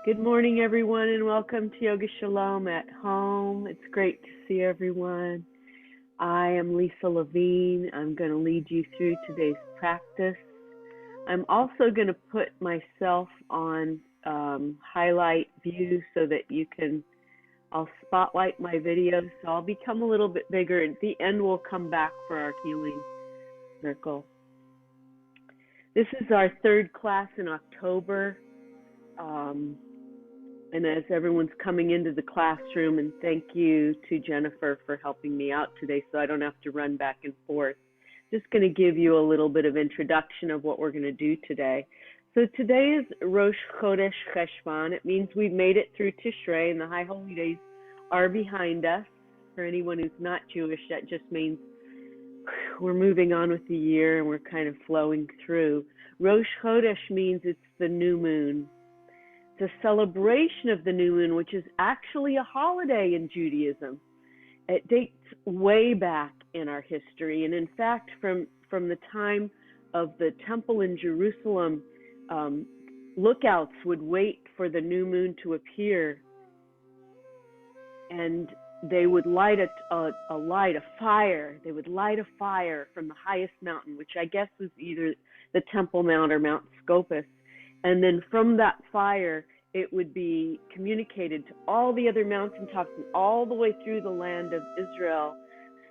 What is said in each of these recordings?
Good morning, everyone, and welcome to Yoga Shalom at home. It's great to see everyone. I am Lisa Levine. I'm going to lead you through today's practice. I'm also going to put myself on highlight view so that I'll spotlight my videos, so I'll become a little bit bigger. At the end, we'll come back for our healing circle. This is our third class in October. And as everyone's coming into the classroom, and thank you to Jennifer for helping me out today so I don't have to run back and forth. Just going to give you a little bit of introduction of what we're going to do today. So today is Rosh Chodesh Cheshvan. It means we've made it through Tishrei and the High Holy Days are behind us. For anyone who's not Jewish, that just means we're moving on with the year and we're kind of flowing through. Rosh Chodesh means it's the new moon. It's a celebration of the new moon, which is actually a holiday in Judaism. It dates way back in our history, and in fact, from the time of the temple in Jerusalem, lookouts would wait for the new moon to appear, and they would light a fire. They would light a fire from the highest mountain, which I guess was either the Temple Mount or Mount Scopus. And then from that fire, it would be communicated to all the other mountaintops and all the way through the land of Israel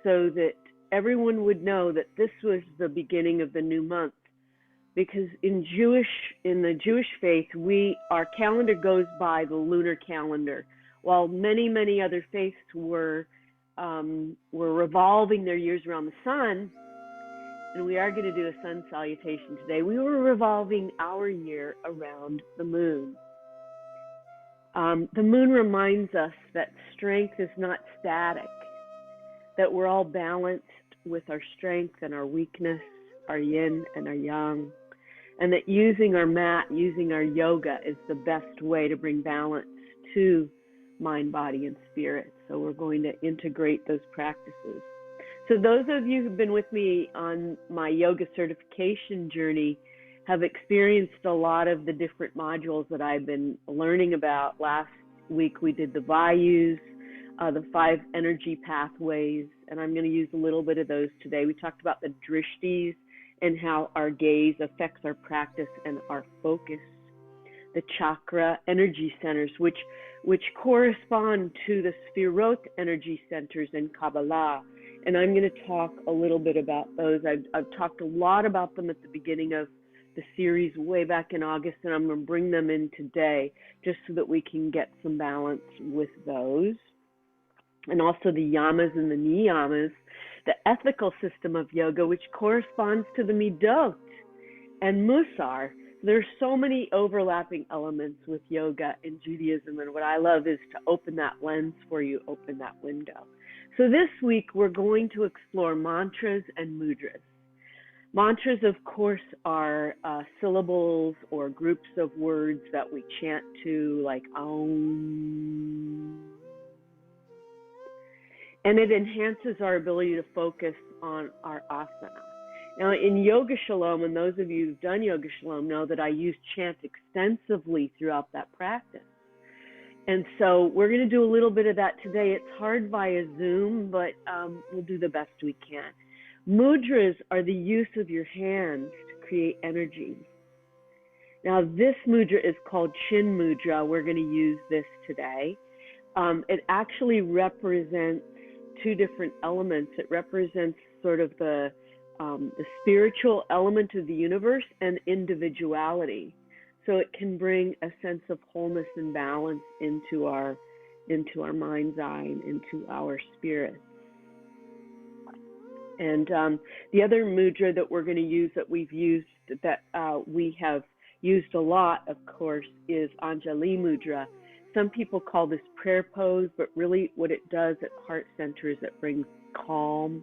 so that everyone would know that this was the beginning of the new month. Because in the Jewish faith, our calendar goes by the lunar calendar, while many, many other faiths were revolving their years around the sun. And we are going to do a sun salutation today. We were revolving our year around the moon. The moon reminds us that strength is not static, that we're all balanced with our strength and our weakness, our yin and our yang, and that using our mat, using our yoga is the best way to bring balance to mind, body, and spirit. So we're going to integrate those practices. So those of you who've been with me on my yoga certification journey have experienced a lot of the different modules that I've been learning about. Last week we did the Vayus, the 5 energy pathways, and I'm going to use a little bit of those today. We talked about the drishtis and how our gaze affects our practice and our focus. The chakra energy centers, which correspond to the Sfirot energy centers in Kabbalah. And I'm going to talk a little bit about those. I've talked a lot about them at the beginning of the series way back in August, and I'm going to bring them in today just so that we can get some balance with those. And also the yamas and the niyamas, the ethical system of yoga, which corresponds to the midot and musar. There's so many overlapping elements with yoga and Judaism, and what I love is to open that lens for you, open that window. So this week we're going to explore mantras and mudras. Mantras, of course, are syllables or groups of words that we chant to, like Om. And it enhances our ability to focus on our asana. Now, in Yoga Shalom, and those of you who've done Yoga Shalom know that I use chant extensively throughout that practice. And so we're going to do a little bit of that today. It's hard via Zoom, but we'll do the best we can. Mudras are the use of your hands to create energy. Now, this mudra is called Chin Mudra. We're going to use this today. It actually represents 2 different elements. It represents sort of the spiritual element of the universe and individuality. So it can bring a sense of wholeness and balance into our mind's eye and into our spirit. And the other mudra that we're going to use that we have used a lot, of course, is Anjali Mudra. Some people call this prayer pose, but really what it does at heart center is it brings calm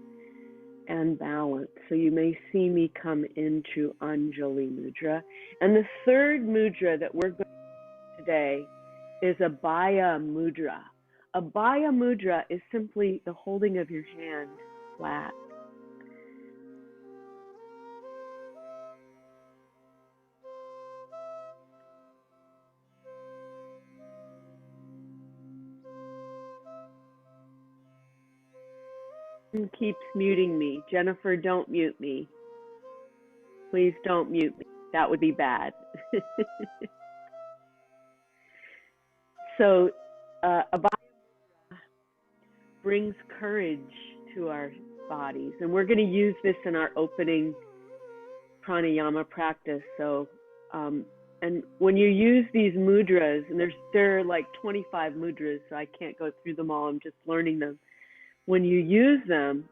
and balance. So you may see me come into Anjali Mudra. And the third mudra that we're going to do today is Abhaya Mudra. Abhaya Mudra is simply the holding of your hand flat. Keeps muting me. Jennifer, don't mute me. Please don't mute me. That would be bad. So, Abaya brings courage to our bodies, and we're going to use this in our opening pranayama practice. So, and when you use these mudras, and there are like 25 mudras, so I can't go through them all. I'm just learning them. When you use them,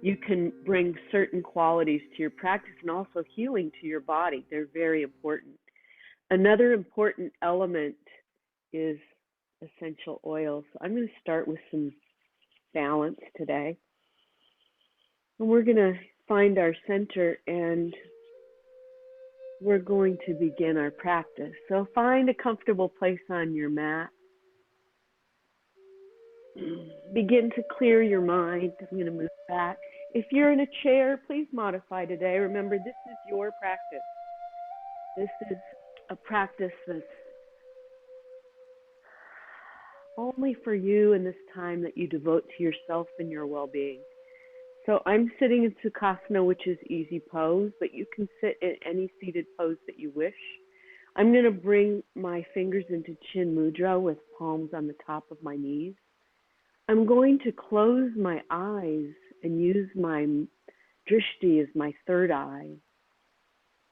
you can bring certain qualities to your practice and also healing to your body. They're very important. Another important element is essential oils. So I'm going to start with some balance today. And we're going to find our center and we're going to begin our practice. So find a comfortable place on your mat. Begin to clear your mind. I'm going to move back. If you're in a chair, please modify today. Remember, this is your practice. This is a practice that's only for you in this time that you devote to yourself and your well-being. So I'm sitting in Sukhasana, which is easy pose, but you can sit in any seated pose that you wish. I'm going to bring my fingers into Chin Mudra with palms on the top of my knees. I'm going to close my eyes and use my drishti as my third eye,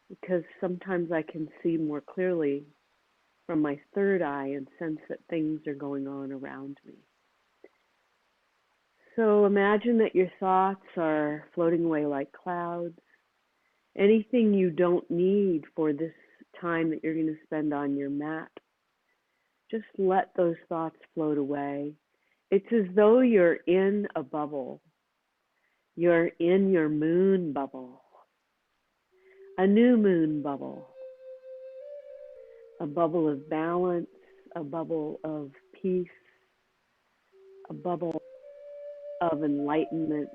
because sometimes I can see more clearly from my third eye and sense that things are going on around me. So imagine that your thoughts are floating away like clouds. Anything you don't need for this time that you're going to spend on your mat, just let those thoughts float away. It's as though you're in a bubble. You're in your moon bubble, a new moon bubble, a bubble of balance, a bubble of peace, a bubble of enlightenment.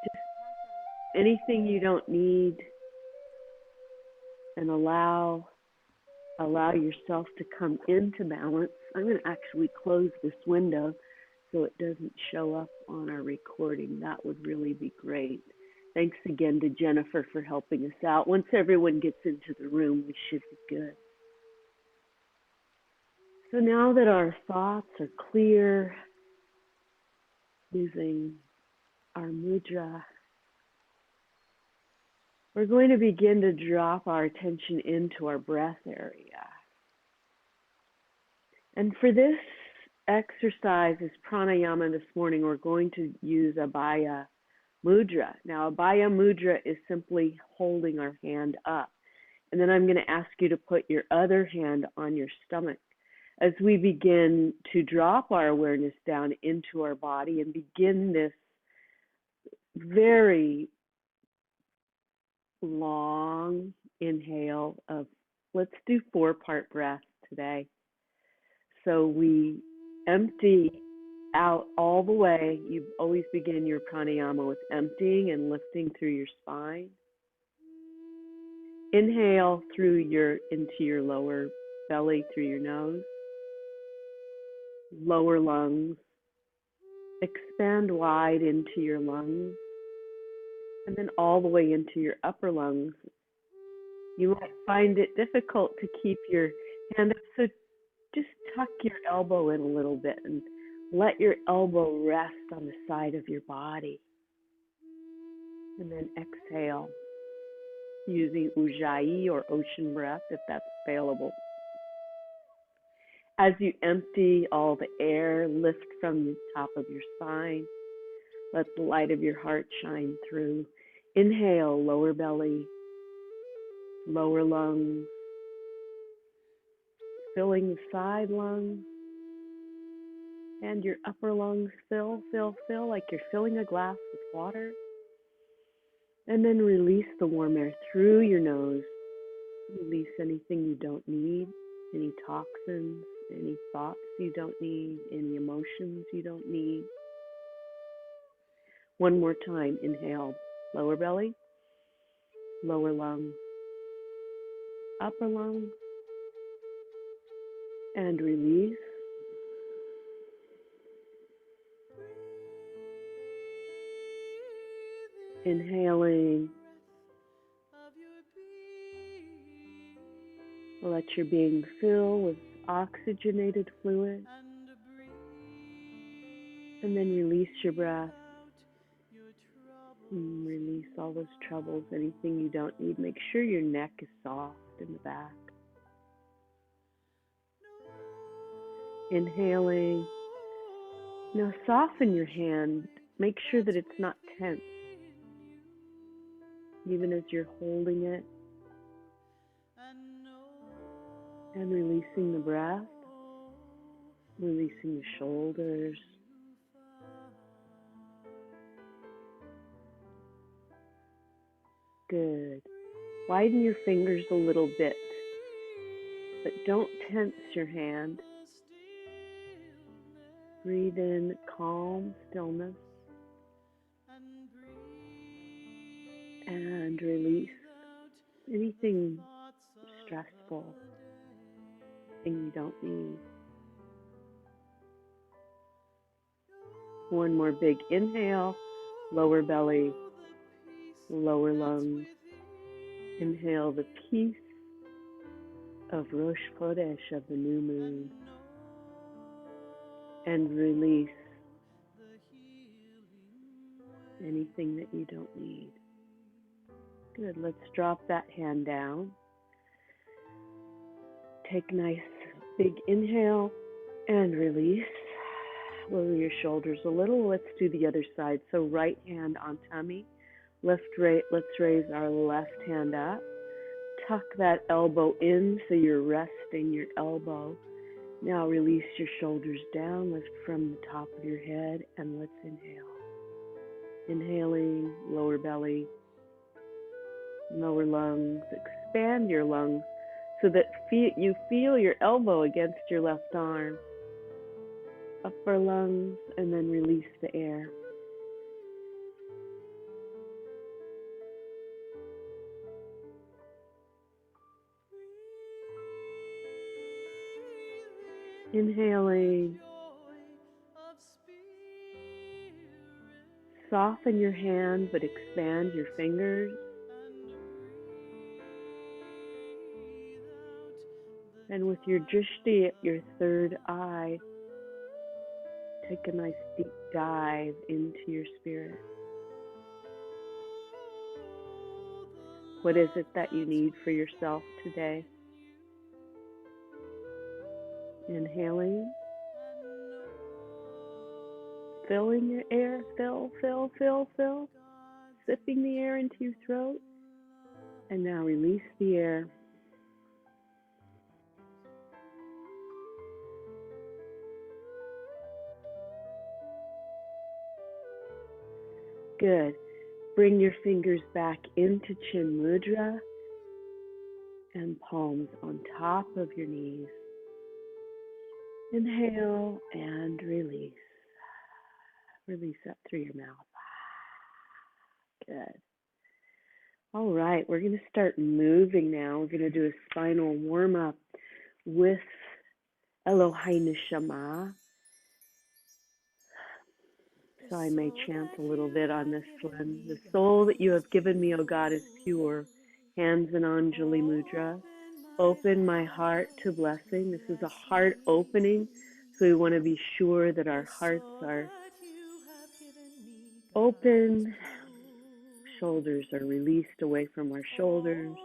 Just anything you don't need, and allow yourself to come into balance. I'm going to actually close this window so it doesn't show up on our recording. That would really be great. Thanks again to Jennifer for helping us out. Once everyone gets into the room, we should be good. So now that our thoughts are clear, using our mudra, we're going to begin to drop our attention into our breath area. And for this exercise, this pranayama this morning, we're going to use Abaya Mudra. Now, Abaya Mudra is simply holding our hand up. And then I'm going to ask you to put your other hand on your stomach as we begin to drop our awareness down into our body and begin this very long inhale of, let's do 4-part breath today. So we empty out all the way. You always begin your pranayama with emptying and lifting through your spine. Inhale into your lower belly through your nose. Lower lungs. Expand wide into your lungs. And then all the way into your upper lungs. You might find it difficult to keep your hand up, so just tuck your elbow in a little bit and let your elbow rest on the side of your body. And then exhale, using Ujjayi or ocean breath if that's available. As you empty all the air, lift from the top of your spine. Let the light of your heart shine through. Inhale, lower belly, lower lungs, filling the side lungs. And your upper lungs fill like you're filling a glass with water. And then release the warm air through your nose. Release anything you don't need, any toxins, any thoughts you don't need, any emotions you don't need. One more time, inhale, lower belly, lower lungs, upper lungs, and release. Inhaling, let your being fill with oxygenated fluid, and then release your breath. And release all those troubles, anything you don't need. Make sure your neck is soft in the back. Inhaling. Now soften your hand. Make sure that it's not tense, even as you're holding it. And releasing the breath, releasing the shoulders. Good. Widen your fingers a little bit, but don't tense your hand. Breathe in calm stillness and release anything stressful, anything you don't need. One more big inhale, lower belly, lower lungs. Inhale the peace of Rosh Chodesh, of the new moon, and release anything that you don't need. Good, let's drop that hand down. Take a nice big inhale and release. Lower your shoulders a little. Let's do the other side. So right hand on tummy, let's raise our left hand up. Tuck that elbow in so you're resting your elbow. Now release your shoulders down, lift from the top of your head, and let's inhale. Inhaling, lower belly, lower lungs. Expand your lungs so that you feel your elbow against your left arm. Upper lungs, and then release the air. Inhaling. Soften your hand, but expand your fingers. And with your drishti at your third eye, take a nice deep dive into your spirit. What is it that you need for yourself today? Inhaling. Filling your air, fill. Sipping the air into your throat. And now release the air. Good. Bring your fingers back into Chin Mudra and palms on top of your knees. Inhale and release. Release up through your mouth. Good. All right, we're going to start moving now. We're going to do a spinal warm-up with Elohai Neshama. So I may chant a little bit on this one. The soul that you have given me, O God, is pure. Hands in Anjali Mudra. Open my heart to blessing. This is a heart opening, so we want to be sure that our hearts are open. Shoulders are released away from our shoulders.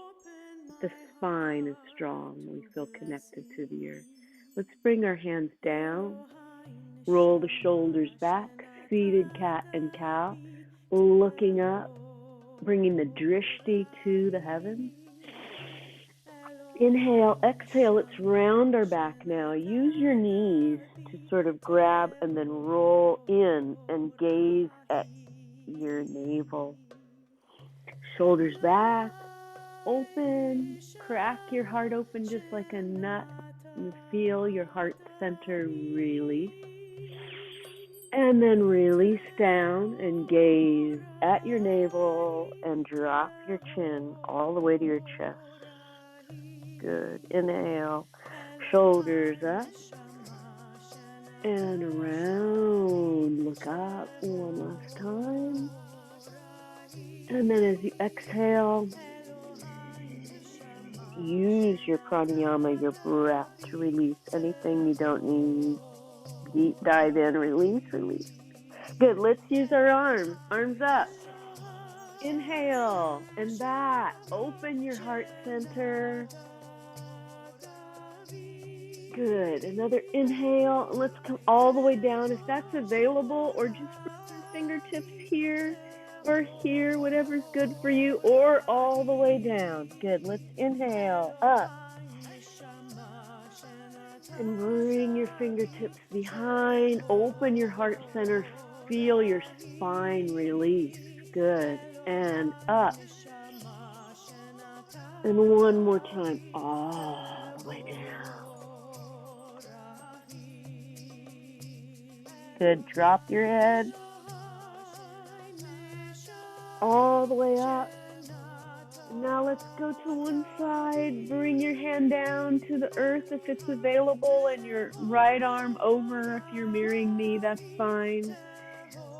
The spine is strong. We feel connected to the earth. Let's bring our hands down. Roll the shoulders back. Seated cat and cow. Looking up. Bringing the drishti to the heavens. Inhale, exhale. Let's round our back now. Use your knees to sort of grab and then roll in and gaze at your navel. Shoulders back, open. Crack your heart open just like a nut and feel your heart center release. And then release down and gaze at your navel and drop your chin all the way to your chest. Good. Inhale, shoulders up and around. Look up one last time. And then as you exhale, use your pranayama, your breath, to release anything you don't need. Deep dive in, release, release. Good, let's use our arms. Arms up. Inhale and back. Open your heart center. Good. Another inhale. Let's come all the way down if that's available, or just bring your fingertips here or here, whatever's good for you, or all the way down. Good. Let's inhale up. And bring your fingertips behind. Open your heart center. Feel your spine release. Good. And up. And one more time. All the way down. Good. Drop your head. All the way up. Now let's go to one side. Bring your hand down to the earth if it's available, and your right arm over. If you're mirroring me, that's fine.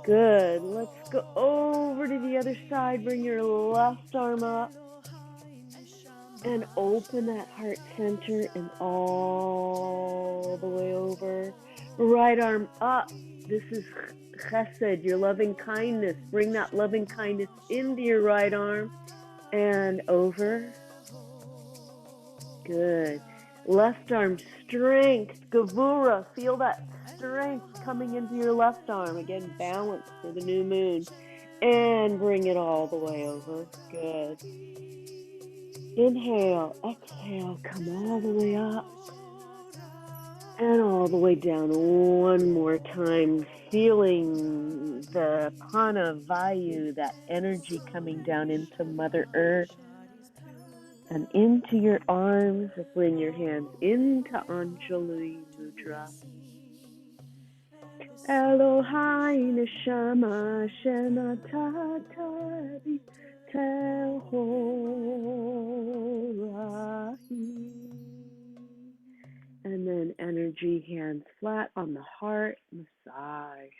Good. Let's go over to the other side. Bring your left arm up and open that heart center and all the way over. Right arm up. This is chesed, your loving kindness. Bring that loving kindness into your right arm and over. Good. Left arm, strength, gavura. Feel that strength coming into your left arm. Again, balance for the new moon. And bring it all the way over. Good. Inhale, exhale, come all the way up. And all the way down one more time. Feeling the prana vayu, that energy coming down into Mother Earth. And into your arms, bring your hands into Anjali Mudra. Elohai Neshama Shema Tatari Tehorahi. And then energy, hands flat on the heart, massage.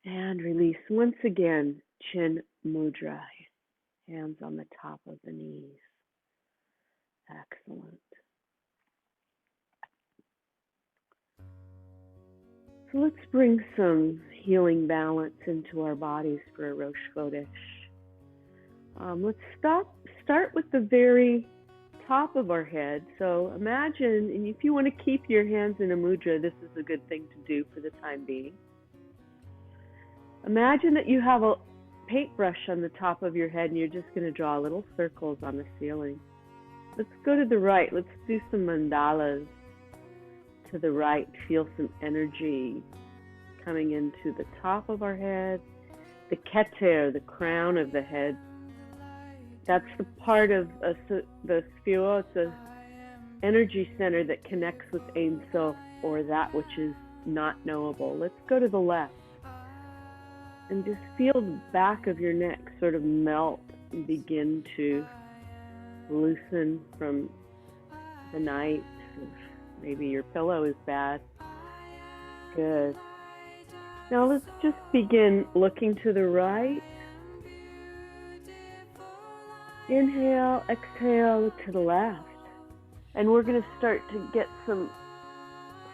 And release once again, Chin Mudra. Hands on the top of the knees. Excellent. So let's bring some healing balance into our bodies for a Rosh Chodesh. Let's start with the very top of our head. So imagine, and if you want to keep your hands in a mudra, this is a good thing to do for the time being. Imagine that you have a paintbrush on the top of your head and you're just going to draw little circles on the ceiling. Let's go to the right. Let's do some mandalas. To the right, feel some energy coming into the top of our head, the keter, the crown of the head. That's the part of the sphira, the energy center that connects with Ein Sof, or that which is not knowable. Let's go to the left and just feel the back of your neck sort of melt and begin to loosen from the night. Maybe your pillow is bad. Good. Now let's just begin looking to the right. Inhale, exhale to the left. And we're going to start to get some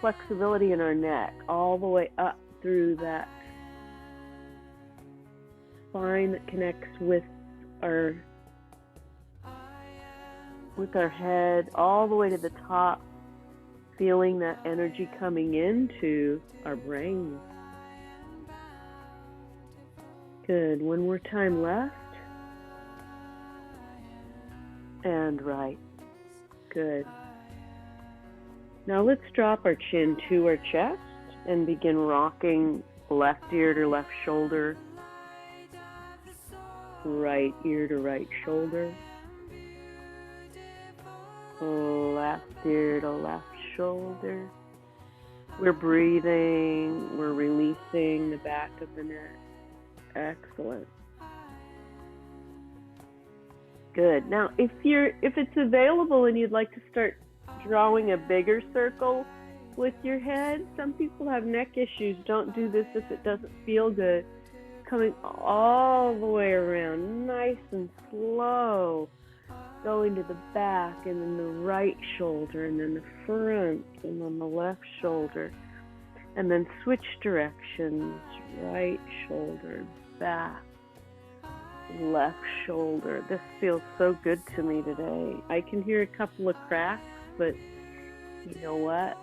flexibility in our neck all the way up through that spine that connects with our head, all the way to the top, feeling that energy coming into our brain. Good. One more time, left and right. Good. Now let's drop our chin to our chest and begin rocking left ear to left shoulder, right ear to right shoulder, left ear to left shoulder. We're breathing, we're releasing the back of the neck. Excellent. Good. Now, if it's available and you'd like to start drawing a bigger circle with your head, some people have neck issues. Don't do this if it doesn't feel good. coming all the way around, nice and slow, going to the back, and then the right shoulder, and then the front, and then the left shoulder, and then switch directions, right shoulder, back, left shoulder. This feels so good to me today. I can hear a couple of cracks, but you know what?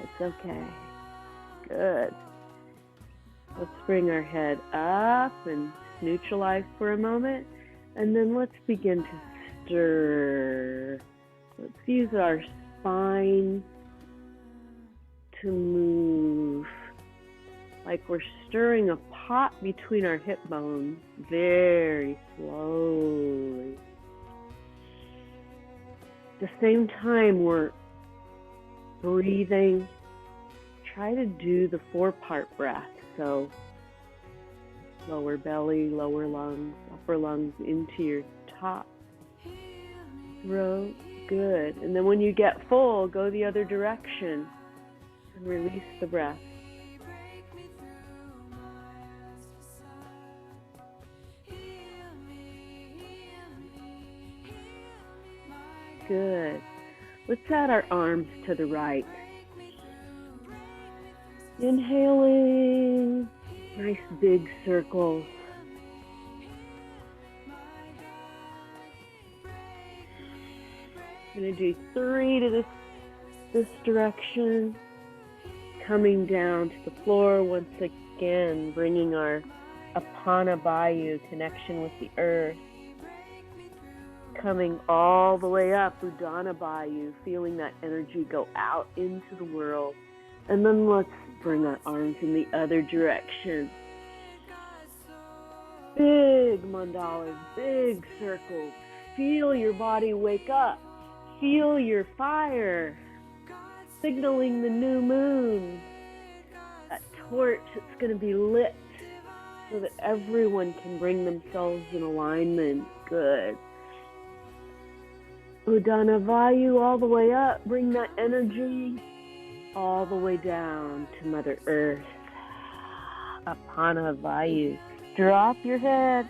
It's okay. Good. Let's bring our head up and neutralize for a moment, and then let's begin to stir. Let's use our spine to move like we're stirring a pot between our hip bones, very slowly. At the same time, we're breathing. Try to do the 4-part breath. So lower belly, lower lungs, upper lungs into your top throat. Good. And then when you get full, go the other direction and release the breath. Good. Let's add our arms to the right. Inhaling, nice big circles. I'm going to do 3 to this direction. Coming down to the floor once again, bringing our Apana Vayu, connection with the earth. Coming all the way up, Udana Vayu, feeling that energy go out into the world. And then let's bring our arms in the other direction. Big mandalas, big circles. Feel your body wake up. Feel your fire, signaling the new moon. That torch that's going to be lit so that everyone can bring themselves in alignment. Good. Udana Vayu all the way up. Bring that energy all the way down to Mother Earth. Apana Vayu. Drop your head.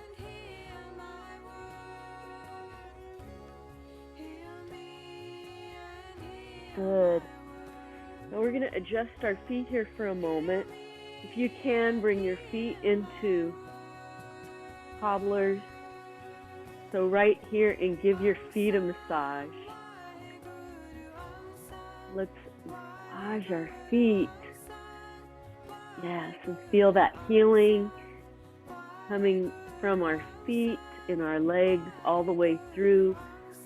Good. Now we're going to adjust our feet here for a moment. If you can, bring your feet into cobblers. So right here, and give your feet a massage. Let's massage our feet. Yes, and feel that healing coming from our feet and our legs all the way through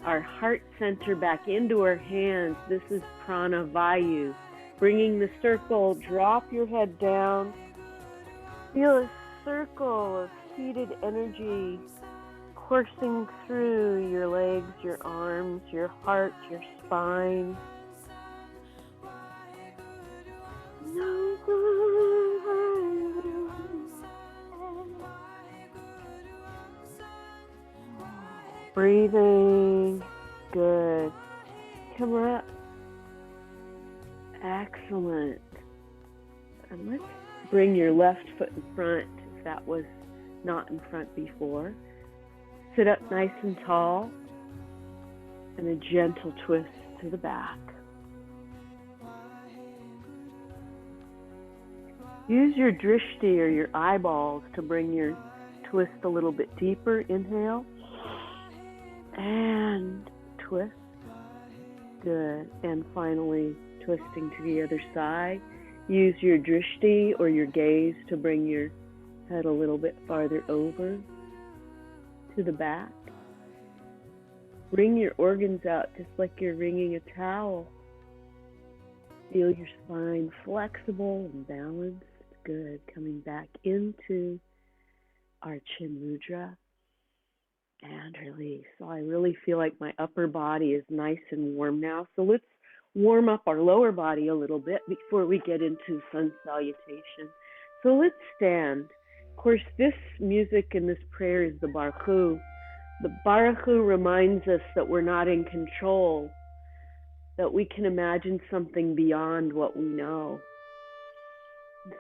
our heart center back into our hands. This is Prana Vayu. Bringing the circle, drop your head down. Feel a circle of heated energy coursing through your legs, your arms, your heart, your spine. Breathing. Good. Come up. Excellent. And let's bring your left foot in front if that was not in front before. Sit up nice and tall, and a gentle twist to the back. Use your drishti or your eyeballs to bring your twist a little bit deeper. Inhale and twist. Good. And finally, twisting to the other side. Use your drishti or your gaze to bring your head a little bit farther over to the back. Wring your organs out just like you're wringing a towel. Feel your spine flexible and balanced. Good. Coming back into our chin mudra and release. So I really feel like my upper body is nice and warm now. So let's warm up our lower body a little bit before we get into sun salutation. So let's stand. Of course, this music and this prayer is the Baruch. The Baruch reminds us that we're not in control, that we can imagine something beyond what we know.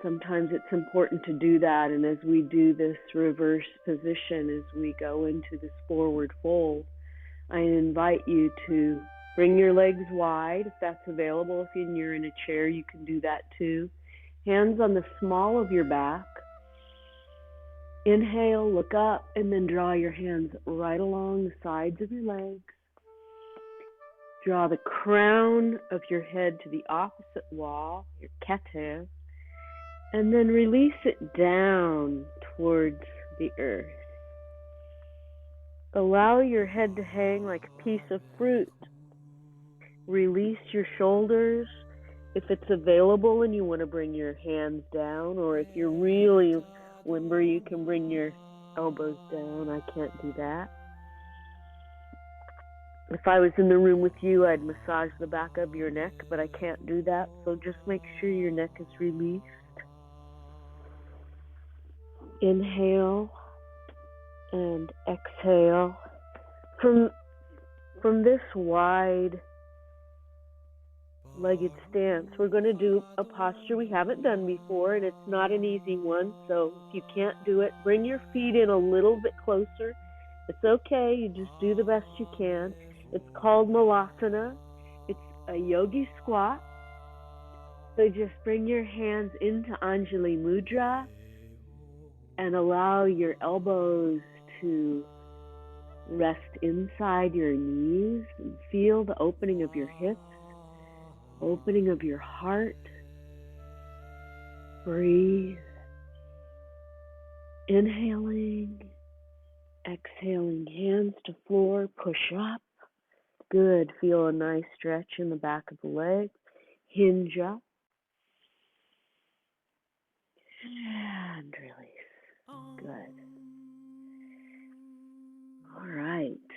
Sometimes it's important to do that. And as we do this reverse position, as we go into this forward fold, I invite you to bring your legs wide if that's available. If you're in a chair, you can do that too. Hands on the small of your back. Inhale, look up, and then draw your hands right along the sides of your legs. Draw the crown of your head to the opposite wall, your keter, and then release it down towards the earth. Allow your head to hang like a piece of fruit. Release your shoulders if it's available and you want to bring your hands down, or if you're really limber, you can bring your elbows down. I can't do that. If I was in the room with you, I'd massage the back of your neck, but I can't do that, so just make sure your neck is released. Inhale and exhale. From this wide legged stance, we're going to do a posture we haven't done before, and it's not an easy one, so if you can't do it, bring your feet in a little bit closer. It's okay, you just do the best you can. It's called Malasana. It's a yogi squat. So just bring your hands into Anjali Mudra and allow your elbows to rest inside your knees and feel the opening of your hips, opening of your heart. Breathe. Inhaling, exhaling, hands to floor, push up. Good. Feel a nice stretch in the back of the legs. Hinge up. And release. Good. All right.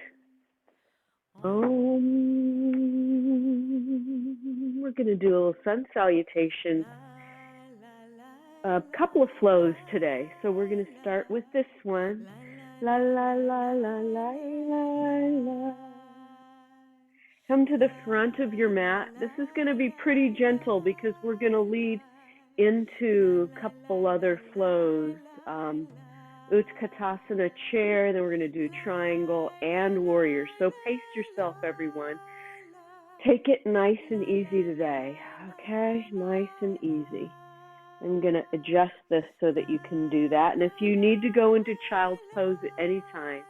We're going to do a little sun salutation. A couple of flows today. So we're going to start with this one. La la la la la la la. Come to the front of your mat. This is going to be pretty gentle because we're going to lead into a couple other flows. Utkatasana chair, then we're going to do triangle and warrior. So pace yourself, everyone. Take it nice and easy today, okay? Nice and easy. I'm going to adjust this so that you can do that. And if you need to go into child's pose at any time,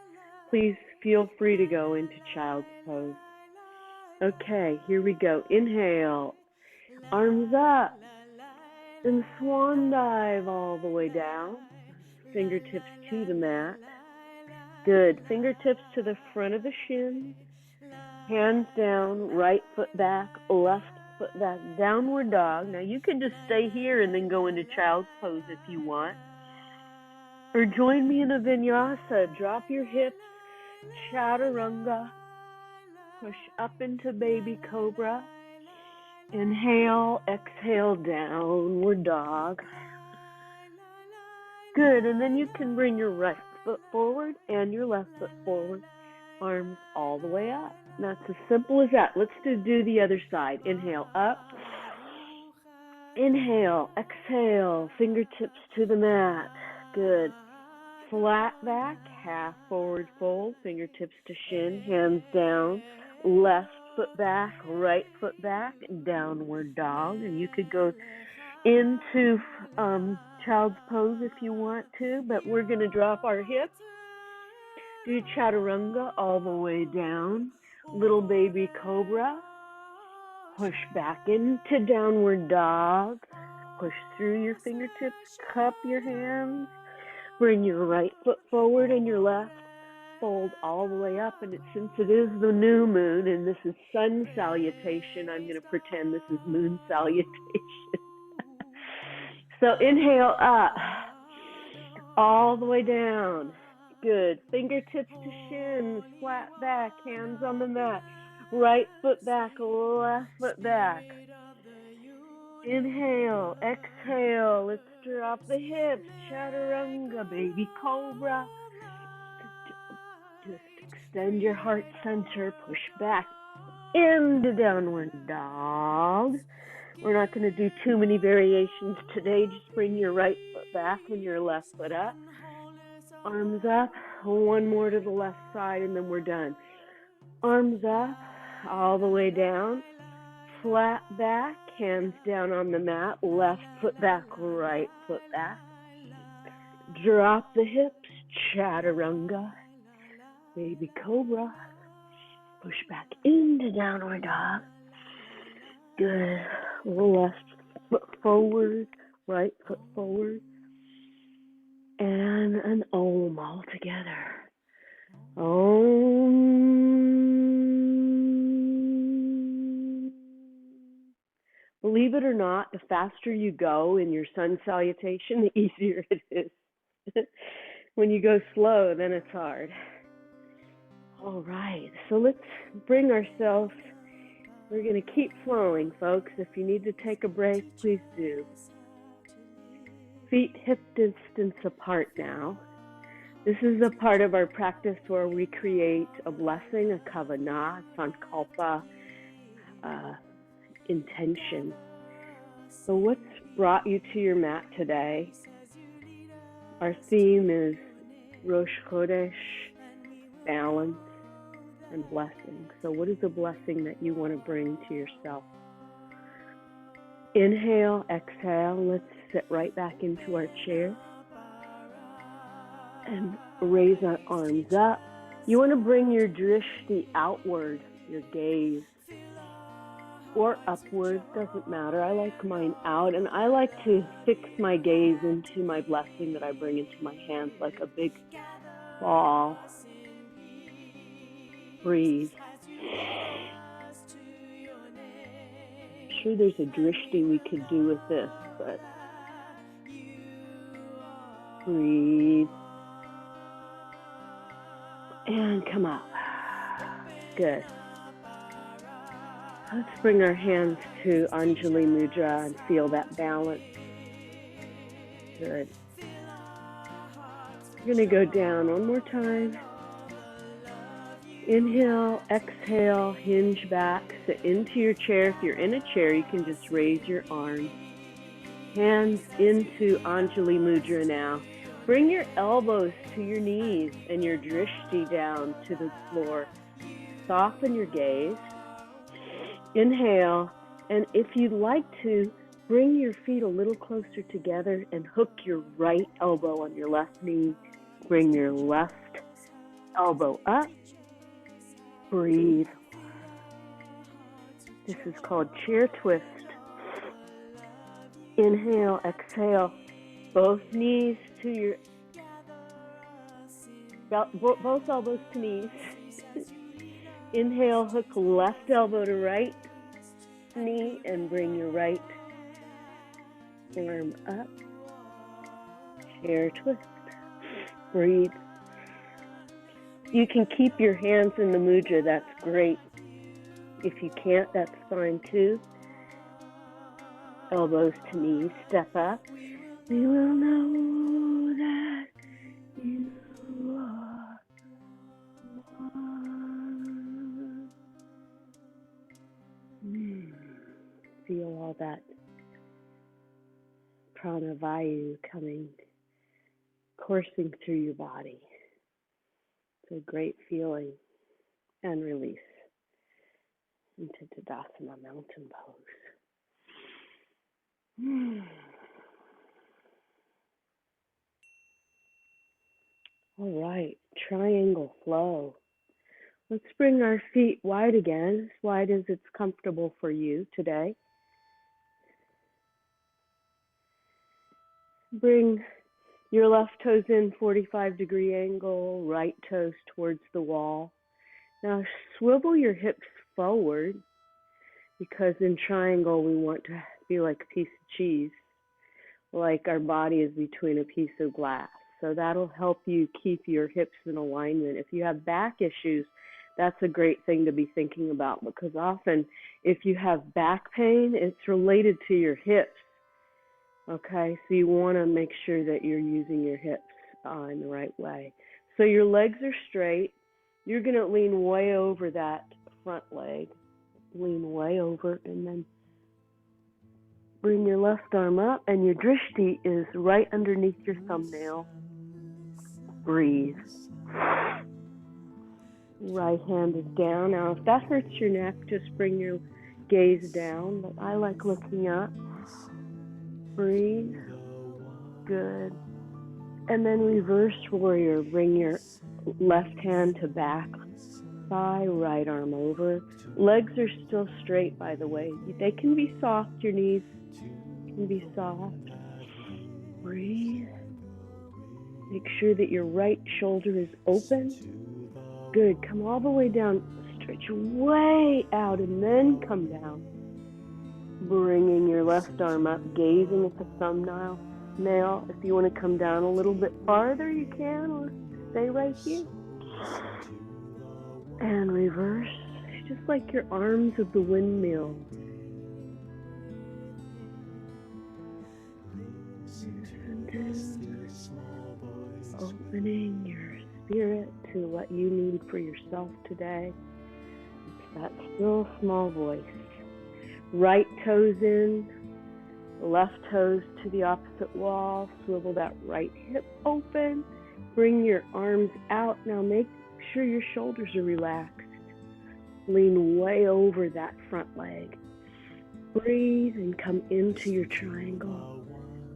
please feel free to go into child's pose. Okay, here we go. Inhale, arms up, and swan dive all the way down. Fingertips to the mat. Good. Fingertips to the front of the shins. Hands down, right foot back, left foot back, downward dog. Now you can just stay here and then go into child's pose if you want. Or join me in a vinyasa. Drop your hips, chaturanga. Push up into baby cobra. Inhale, exhale, downward dog. Good, and then you can bring your right foot forward and your left foot forward. Arms all the way up. That's as simple as that. Let's do the other side. Inhale, up. Inhale, exhale, fingertips to the mat. Good. Flat back, half forward fold, fingertips to shin, hands down. Left foot back, right foot back, downward dog. And you could go into child's pose if you want to, but we're going to drop our hips. Do chaturanga all the way down. Little baby cobra. Push back into downward dog. Push through your fingertips. Cup your hands. Bring your right foot forward and your left. Fold all the way up. And since it is the new moon and this is sun salutation, I'm going to pretend this is moon salutation. So inhale up. All the way down. Good. Fingertips to shins, flat back, hands on the mat. Right foot back, left foot back. Inhale, exhale. Let's drop the hips. Chaturanga, baby cobra. Just extend your heart center. Push back into downward dog. We're not going to do too many variations today. Just bring your right foot back and your left foot up. Arms up, one more to the left side, and then we're done. Arms up, all the way down, flat back, hands down on the mat, left foot back, right foot back. Drop the hips, chaturanga, baby cobra. Push back into downward dog. Good. Left foot forward, right foot forward. And an Om all together. Om. Believe it or not, the faster you go in your sun salutation, the easier it is. When you go slow, then it's hard. All right, so let's bring ourselves, we're going to keep flowing, folks. If you need to take a break, please do. Feet hip distance apart now. This is a part of our practice where we create a blessing, a kavanah, sankalpa, intention. So what's brought you to your mat today? Our theme is Rosh Chodesh, balance, and blessing. So what is a blessing that you want to bring to yourself? Inhale, exhale. Let's sit right back into our chair and raise our arms up. You want to bring your drishti outward, your gaze, or upward, doesn't matter. I like mine out, and I like to fix my gaze into my blessing that I bring into my hands like a big ball. Breathe. I'm sure there's a drishti we could do with this, but breathe. And come up. Good. Let's bring our hands to Anjali Mudra and feel that balance. Good. We're going to go down one more time. Inhale, exhale, hinge back, sit into your chair. If you're in a chair, you can just raise your arms. Hands into Anjali Mudra now. Bring your elbows to your knees and your drishti down to the floor. Soften your gaze. Inhale, and if you'd like to, bring your feet a little closer together and hook your right elbow on your left knee. Bring your left elbow up. Breathe. This is called chair twist. Inhale, exhale. Both knees to your, both elbows to knees. Inhale, hook left elbow to right knee and bring your right arm up. Chair twist. Breathe. You can keep your hands in the mudra, that's great. If you can't, that's fine too. Elbows to knees, step up. We will know that you are one. Feel all that pranavayu coming, coursing through your body. It's a great feeling and release into Tadasana mountain pose. All right, triangle flow. Let's bring our feet wide again, as wide as it's comfortable for you today. Bring your left toes in 45-degree angle, right toes towards the wall. Now swivel your hips forward, because in triangle we want to be like a piece of cheese, like our body is between a piece of glass. So that'll help you keep your hips in alignment. If you have back issues, that's a great thing to be thinking about, because often if you have back pain, it's related to your hips. Okay, so you want to make sure that you're using your hips in the right way. So your legs are straight. You're going to lean way over that front leg. Lean way over and then Bring your left arm up, and your drishti is right underneath your thumbnail. Breathe. Right hand is down. Now, if that hurts your neck, just bring your gaze down, but I like looking up. Breathe. Good. And then reverse warrior. Bring your left hand to back thigh, right arm over. Legs are still straight, by the way. They can be soft. Your knees can be soft. Breathe. Make sure that your right shoulder is open. Good. Come all the way down. Stretch way out and then come down. Bringing your left arm up, gazing at the thumbnail. Now, if you want to come down a little bit farther, you can, or stay right here. And reverse, just like your arms of the windmill. Opening your spirit to what you need for yourself today. It's that still small voice. Right toes in, left toes to the opposite wall. Swivel that right hip open. Bring your arms out. Now make sure your shoulders are relaxed. Lean way over that front leg. Breathe and come into your triangle.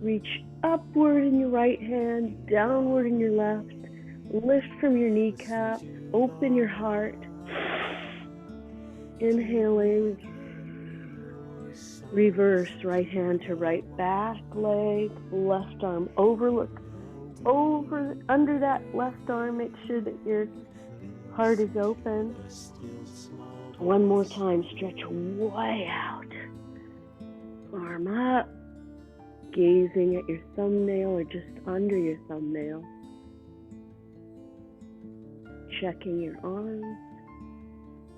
Reach upward in your right hand, downward in your left. Lift from your kneecaps. Open your heart. Inhaling. Reverse, right hand to right back leg, left arm over. Look over, under that left arm. Make sure that your heart is open. One more time, stretch way out. Arm up, gazing at your thumbnail or just under your thumbnail. Checking your arms.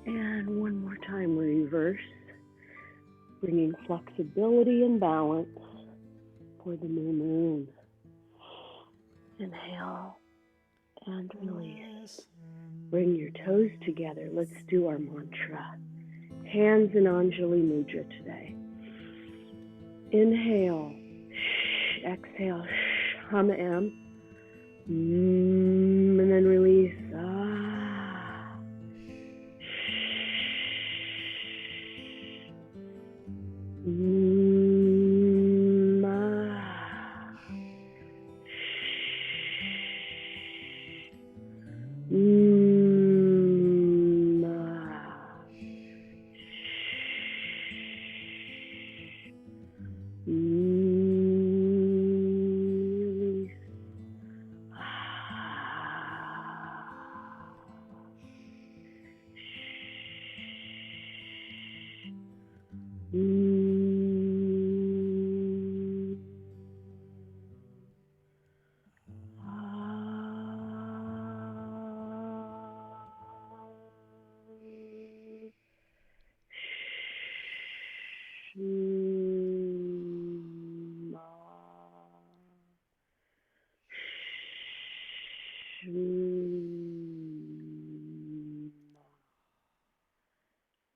And one more time, reverse. Bringing flexibility and balance for the new moon. Inhale and release. Bring your toes together. Let's do our mantra. Hands in Anjali Mudra today. Inhale. Shh. Exhale. Shh. Hum M. And then release.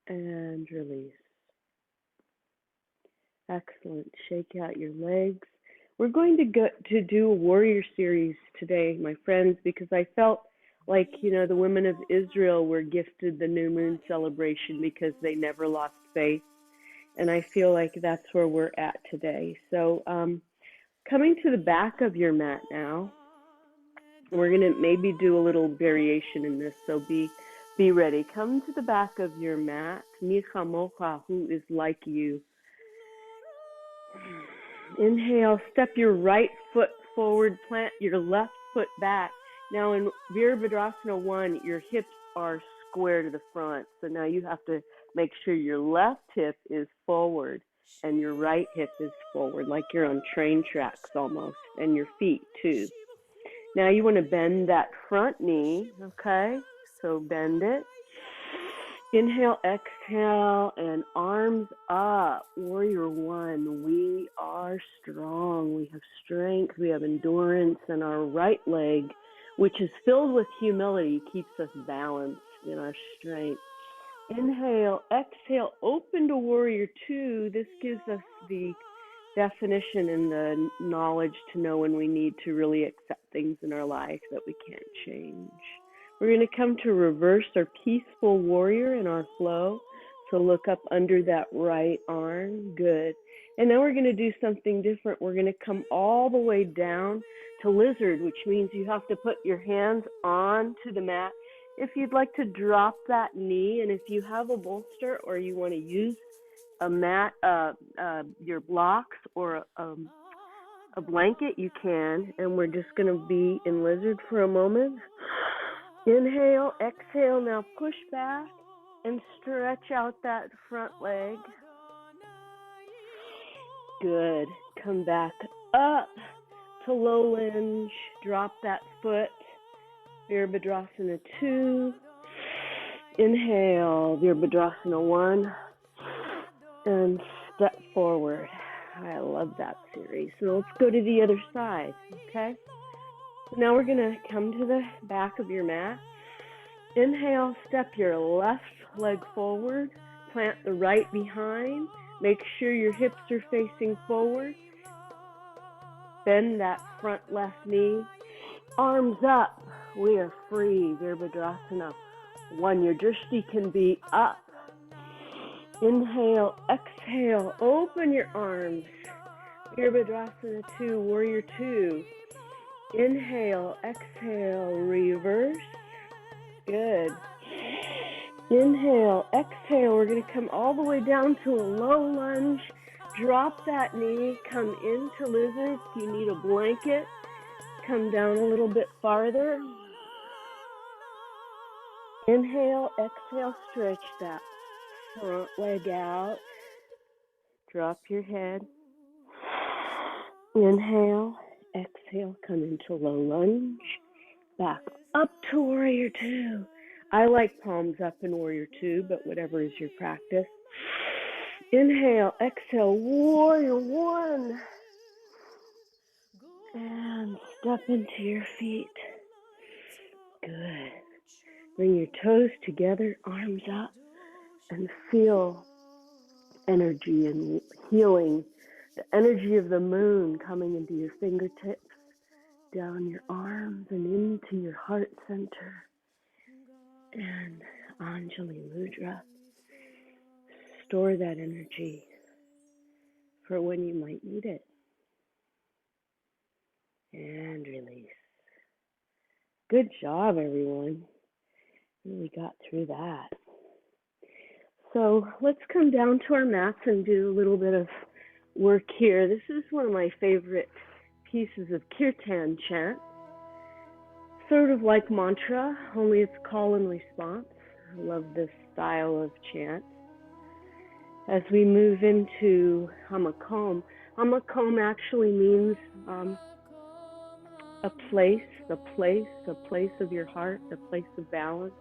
And release. Excellent. Shake out your legs. We're going to do a warrior series today, my friends, because I felt like, the women of Israel were gifted the new moon celebration because they never lost faith. And I feel like that's where we're at today. So coming to the back of your mat now, we're going to maybe do a little variation in this, so be ready. Come to the back of your mat, Micha Mocha, who is like you. Inhale, step your right foot forward, plant your left foot back. Now in Virabhadrasana 1, your hips are square to the front. So now you have to make sure your left hip is forward and your right hip is forward, like you're on train tracks almost, and your feet too. Now you want to bend that front knee, okay? So bend it. Inhale, exhale, and arms up. Warrior 1, we are strong. We have strength, we have endurance, and our right leg, which is filled with humility, keeps us balanced in our strength. Inhale, exhale, open to Warrior 2. This gives us the definition and the knowledge to know when we need to really accept things in our life that we can't change. We're going to come to reverse our peaceful warrior in our flow. So look up under that right arm. Good. And now we're going to do something different. We're going to come all the way down to lizard, which means you have to put your hands onto the mat. If you'd like to drop that knee, and if you have a bolster or you want to use a mat, your blocks or a blanket, you can. And we're just going to be in lizard for a moment. Inhale, exhale, now push back and stretch out that front leg. Good. Come back up to low lunge. Drop that foot. Virabhadrasana 2. Inhale, Virabhadrasana 1. And step forward. I love that series. So let's go to the other side, okay? So now we're going to come to the back of your mat. Inhale, step your left leg forward. Plant the right behind. Make sure your hips are facing forward. Bend that front left knee. Arms up. We are free. Virabhadrasana 1. Your drishti can be up. Inhale, exhale. Open your arms. Virabhadrasana 2, Warrior 2. Inhale, exhale, reverse. Good. Inhale, exhale. We're going to come all the way down to a low lunge. Drop that knee. Come into lizard. If you need a blanket, come down a little bit farther. Inhale, exhale, stretch that front leg out. Drop your head. Inhale, exhale, come into low lunge. Back up to Warrior 2. I like palms up in Warrior 2, but whatever is your practice. Inhale, exhale, Warrior 1. And step into your feet. Good. Bring your toes together, arms up, and feel energy and healing. The energy of the moon coming into your fingertips, down your arms and into your heart center. And Anjali Mudra. Store that energy for when you might need it. And release. Good job, everyone. We got through that. So let's come down to our mats and do a little bit of work here. This is one of my favorite pieces of kirtan chant. Sort of like mantra, only it's call and response. I love this style of chant. As we move into Hamakom, Hamakom actually means a place of your heart, a place of balance,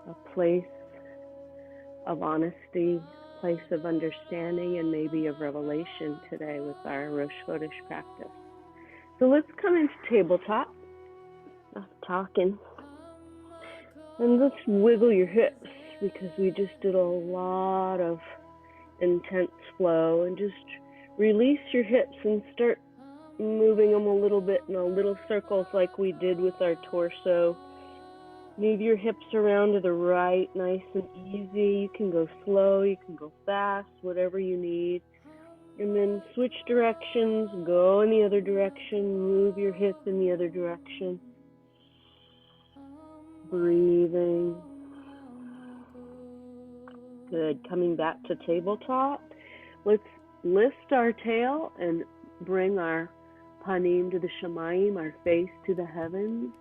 a place of honesty, place of understanding, and maybe of revelation today with our Rosh Chodesh practice. So let's come into tabletop. Enough talking. And let's wiggle your hips because we just did a lot of intense flow. And just release your hips and start moving them a little bit in a little circles like we did with our torso. Move your hips around to the right, nice and easy. You can go slow, you can go fast, whatever you need. And then switch directions, go in the other direction, move your hip in the other direction. Breathing. Good. Coming back to tabletop. Let's lift our tail and bring our panim to the shamayim, our face to the heavens.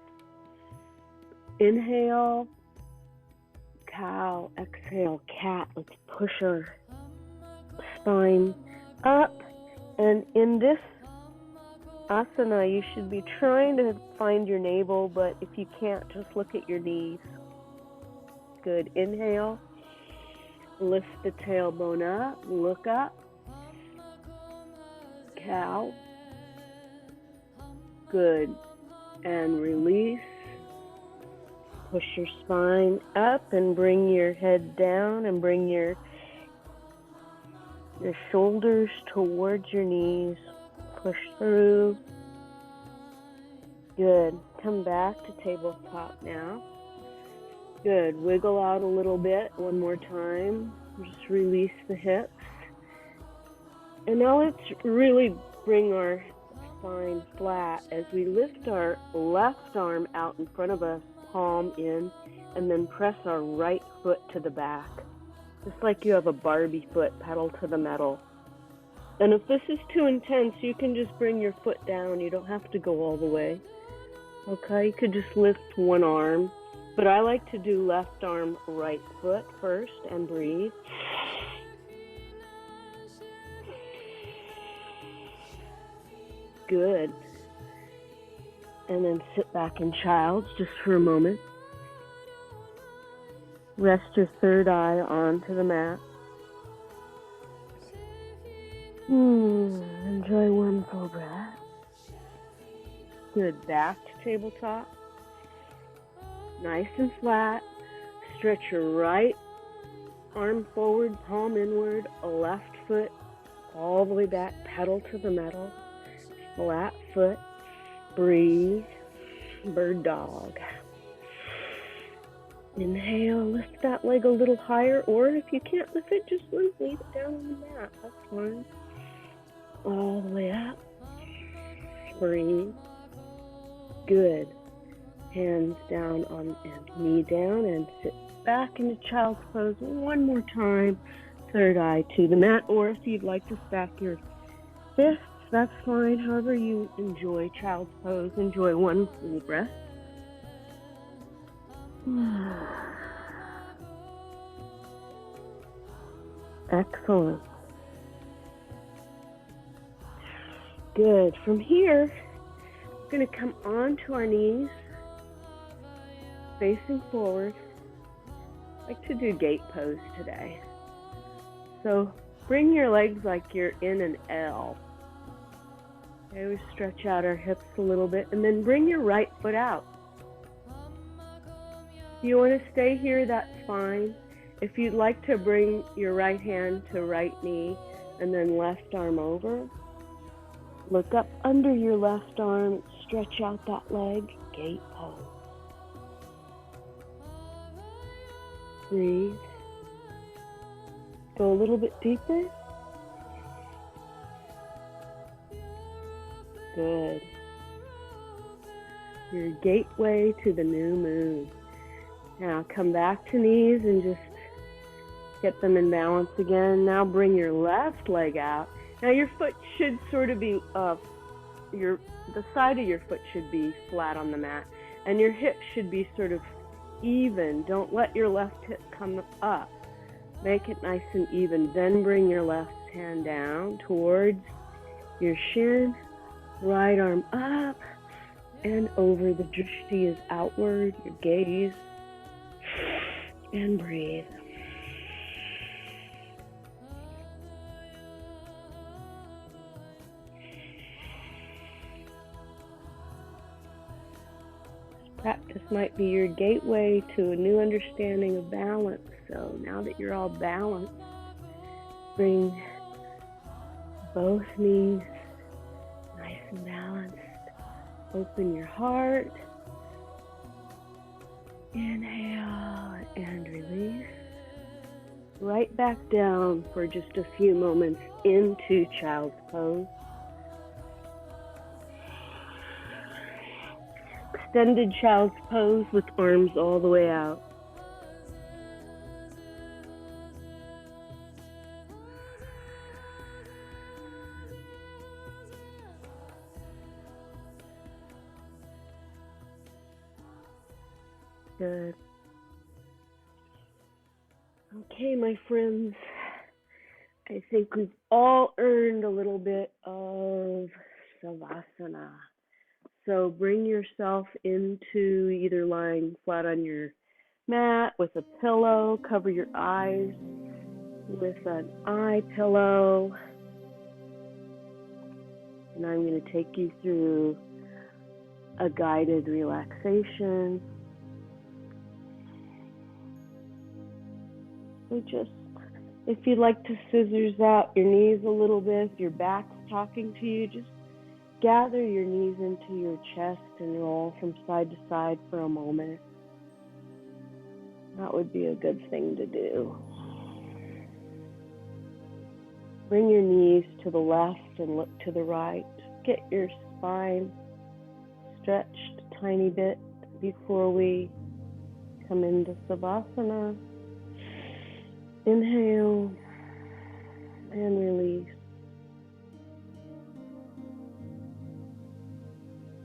Inhale, cow. Exhale, cat. Let's push our spine up. And in this asana, you should be trying to find your navel, but if you can't, just look at your knees. Good. Inhale. Lift the tailbone up. Look up. Cow. Good. And release. Push your spine up and bring your head down and bring your Your shoulders towards your knees. Push through. Good. Come back to tabletop now. Good. Wiggle out a little bit. One more time. Just release the hips. And now let's really bring our spine flat as we lift our left arm out in front of us, palm in, and then press our right foot to the back. Just like you have a Barbie foot, pedal to the metal. And if this is too intense, you can just bring your foot down. You don't have to go all the way. Okay, you could just lift one arm. But I like to do left arm, right foot first and breathe. Good. And then sit back in child's just for a moment. Rest your third eye onto the mat. Enjoy one full breath. Good. Back to tabletop. Nice and flat. Stretch your right arm forward, palm inward, left foot all the way back, pedal to the metal. Flat foot. Breathe. Bird dog. Inhale, lift that leg a little higher, or if you can't lift it, just leave it down on the mat. That's fine. All the way up. Breathe. Good. Hands down on and knee down, and sit back into child's pose one more time. Third eye to the mat, or if you'd like to stack your fists, that's fine. However you enjoy child's pose, enjoy one full breath. Excellent. Good. From here, we're going to come onto our knees, facing forward. I like to do gate pose today. So bring your legs like you're in an L. Okay, we stretch out our hips a little bit, and then bring your right foot out. If you want to stay here, that's fine. If you'd like to bring your right hand to right knee and then left arm over, look up under your left arm, stretch out that leg, gate pose. Breathe. Go a little bit deeper. Good. Your gateway to the new moon. Now come back to knees and just get them in balance again. Now bring your left leg out. Now your foot should sort of be the side of your foot should be flat on the mat, and your hip should be sort of even. Don't let your left hip come up. Make it nice and even. Then bring your left hand down towards your shin. Right arm up and over. The drishti is outward, your gaze. And breathe. This practice might be your gateway to a new understanding of balance. So now that you're all balanced, bring both knees nice and balanced. Open your heart. Inhale and release. Right back down for just a few moments into child's pose. Extended child's pose with arms all the way out. Good. Okay, my friends, I think we've all earned a little bit of Savasana. So bring yourself into either lying flat on your mat with a pillow, cover your eyes with an eye pillow. And I'm going to take you through a guided relaxation. We just If you'd like to scissors out your knees a little bit, if your back's talking to you, just gather your knees into your chest and roll from side to side for a moment. That would be a good thing to do. Bring your knees to the left and look to the right. Get your spine stretched a tiny bit before we come into Savasana. Inhale and release.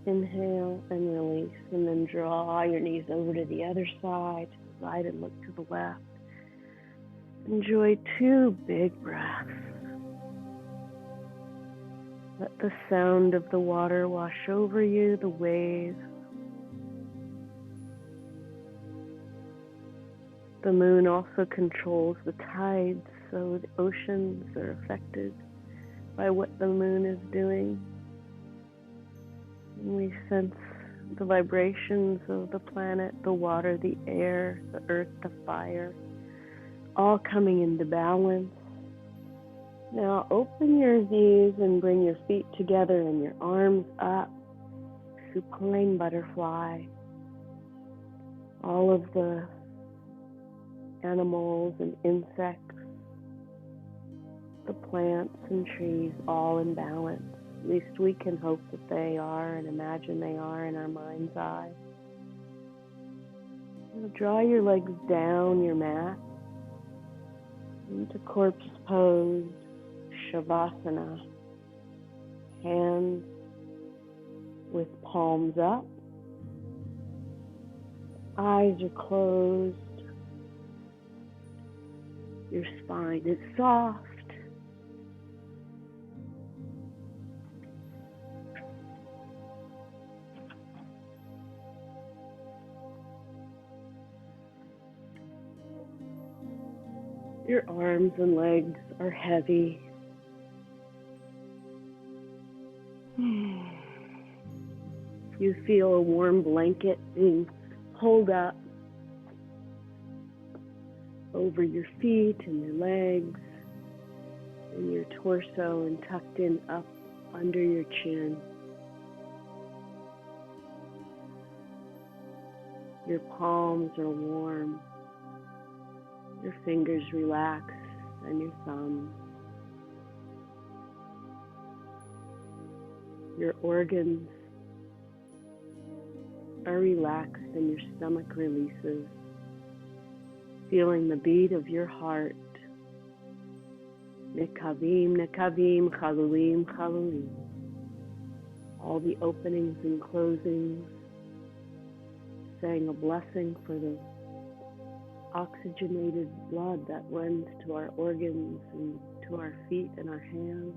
Inhale and release, and then draw your knees over to the other side, to the right, and look to the left. Enjoy 2 big breaths. Let the sound of the water wash over you, the waves. The moon also controls the tides, so the oceans are affected by what the moon is doing. And we sense the vibrations of the planet, the water, the air, the earth, the fire, all coming into balance. Now open your knees and bring your feet together and your arms up, supine butterfly. All of the animals and insects, the plants and trees, all in balance. At least we can hope that they are and imagine they are in our mind's eye. Now draw your legs down your mat into corpse pose, Shavasana. Hands with palms up. Eyes are closed. Your spine is soft. Your arms and legs are heavy. You feel a warm blanket being pulled up over your feet and your legs and your torso and tucked in up under your chin. Your palms are warm. Your fingers relax and your thumbs. Your organs are relaxed and your stomach releases, feeling the beat of your heart. Nekavim, nekavim, chalulim, chalulim. All the openings and closings, saying a blessing for the oxygenated blood that runs to our organs and to our feet and our hands.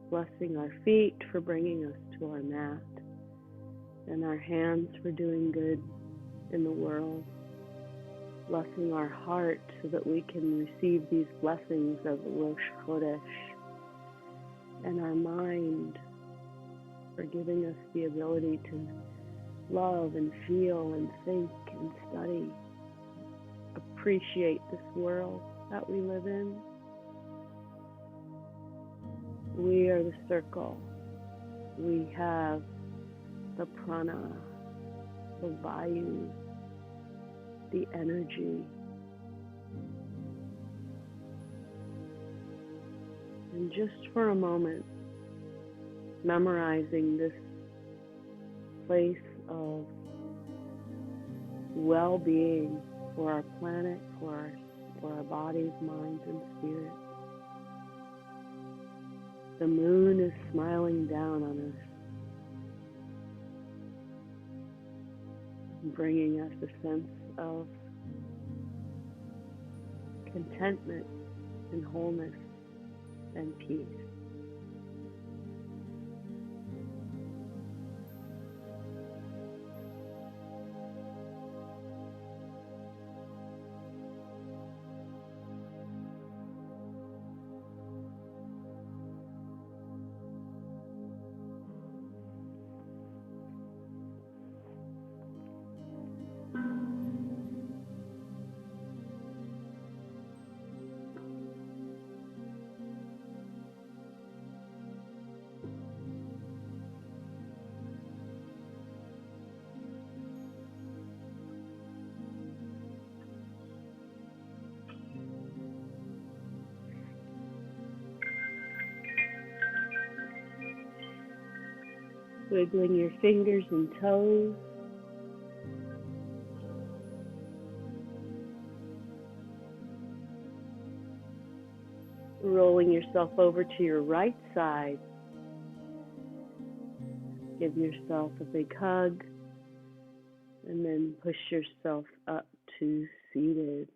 Blessing our feet for bringing us to our mat, and our hands for doing good in the world. Blessing our heart so that we can receive these blessings of Rosh Chodesh, and our mind for giving us the ability to love and feel and think and study, appreciate this world that we live in. We are the circle. We have the prana, the vayu, the energy. And just for a moment, memorizing this place of well-being for our planet, for our bodies, minds, and spirit. The moon is smiling down on us, bringing us a sense of contentment and wholeness and peace. wiggling your fingers and toes. Rolling yourself over to your right side. Give yourself a big hug and then push yourself up to seated.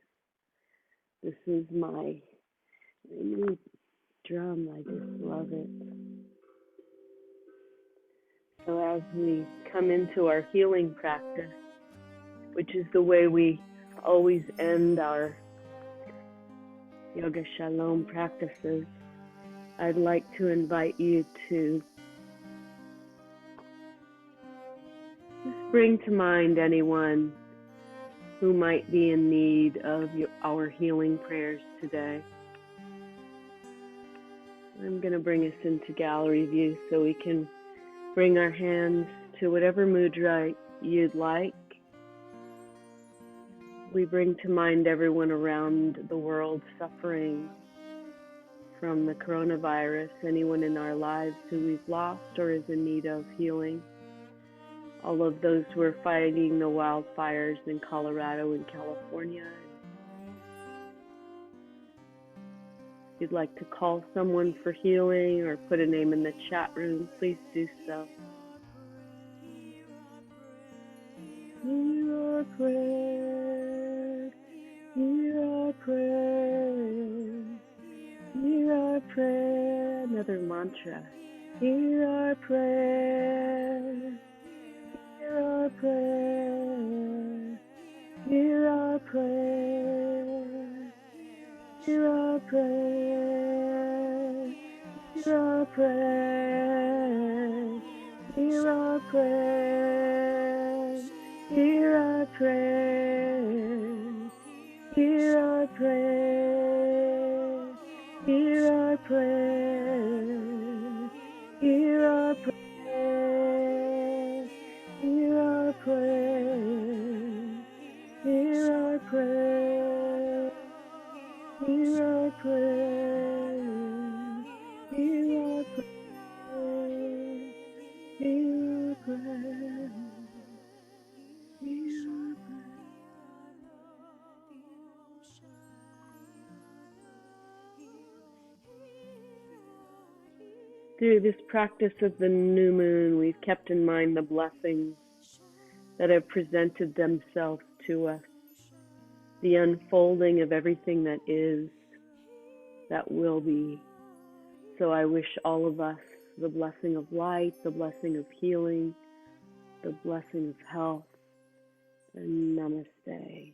This is my new drum. I just love it. So as we come into our healing practice, which is the way we always end our Yoga Shalom practices, I'd like to invite you to just bring to mind anyone who might be in need of our healing prayers today. I'm going to bring us into gallery view so we can bring our hands to whatever mudra you'd like. We bring to mind everyone around the world suffering from the coronavirus, anyone in our lives who we've lost or is in need of healing. All of those who are fighting the wildfires in Colorado and California. If you'd like to call someone for healing or put a name in the chat room, please do so. Hear our prayer, hear our prayer, hear our prayer. Another mantra. Hear our prayer, hear our prayer, hear our prayer, hear our prayer, hear our prayer, hear our prayer, hear our prayer, hear our prayer, hear our prayer, hear our prayer, hear our prayer, hear our prayer, hear our prayer, hear our prayer, hear our prayer. Through this practice of the new moon, we've kept in mind the blessings that have presented themselves to us, the unfolding of everything that is, that will be. So I wish all of us the blessing of light, the blessing of healing, the blessing of health, and namaste.